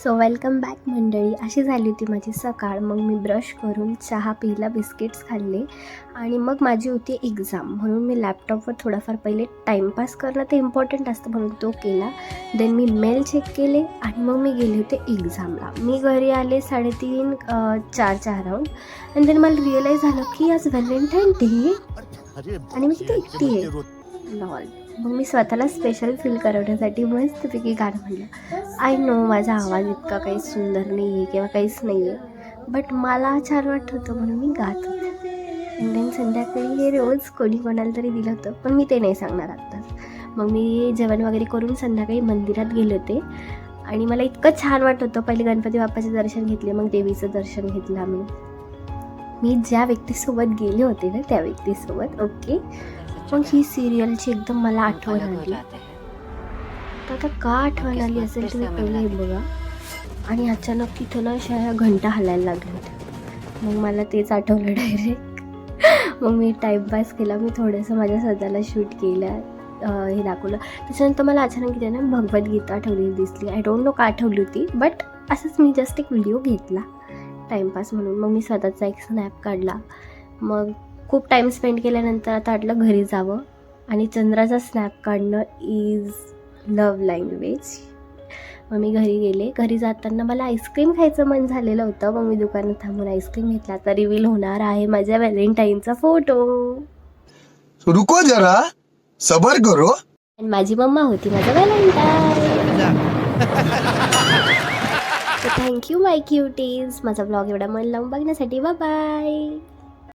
So welcome back मंडळी. अशी झाली होती माझी सकाळ. मग मी ब्रश करून चहा पिला, बिस्किट्स खाल्ले आणि मग माझी होती एक्झाम. म्हणून मी लॅपटॉपवर थोडाफार पहिले टाईमपास करणं ते इम्पॉर्टंट असतं म्हणून तो केला. देन मी मेल चेक केले आणि मग मी गेले होते एक्झामला. मी घरी आले 3:30 4च्या अराऊंड. आणि देन मला रिअलाईज झालं की आज व्हॅलेंटाईन डे आणि मी किती एकटी आहे. लॉल. मग मी स्वतःला स्पेशल फील करवण्यासाठी मस्तपैकी गाणं म्हणलं. आय नो माझा आवाज इतका काही सुंदर नाही आहे किंवा काहीच नाही आहे, बट मला छान वाटत होतं म्हणून मी गात होते. आणि देन संध्याकाळी हे रोज कोणी कोणाला तरी दिलं होतं, पण मी ते नाही सांगणार आत्ताच. मग मी जेवण वगैरे करून संध्याकाळी मंदिरात गेले होते आणि मला इतकं छान वाटत होतं. पहिले गणपती बाप्पाचे दर्शन घेतले, मग देवीचं दर्शन घेतलं आम्ही. मी ज्या व्यक्तीसोबत गेले होते ना त्या व्यक्तीसोबत. ओके. मग ही सिरियलची एकदम मला आठवण आली. तर आता का आठवण आली असेल तुम्ही पहिले हे बघा. आणि अचानक तिथं ना अशा घंटा हलायला लागल्या होत्या. मग मला तेच आठवलं डायरेक्ट. मग मी टाईमपास केला. मी थोडंसं माझ्या स्वतःला शूट केलं, हे दाखवलं. त्याच्यानंतर मला अचानक तिथे ना भगवद्गीता आठवलेली दिसली. आय डोंट नो का आठवली होती, बट असंच मी जस्ट एक व्हिडिओ घेतला टाईमपास म्हणून. मग मी स्वतःचा एक स्नॅप काढला. मग खूप टाईम स्पेंड केल्यानंतर आता वाटलं घरी जावं. आणि चंद्राचा स्नॅप काढणं इज लव्ह लँग्वेज. मग मी घरी गेले. घरी जाताना मला आईस्क्रीम खायचं मन झालेलं होतं. मग मी दुकानात थांबून आईस्क्रीम घेतला. आता रिव्हील होणार आहे माझ्या व्हॅलेंटाईनचा फोटो. रुको जरा सबर करो. आणि माझी मम्मा होती माझा व्हॅलेंटाईन. थँक्यू माय क्युटीज. माझा ब्लॉग एवढा मन लावून बघण्यासाठी. Bye bye.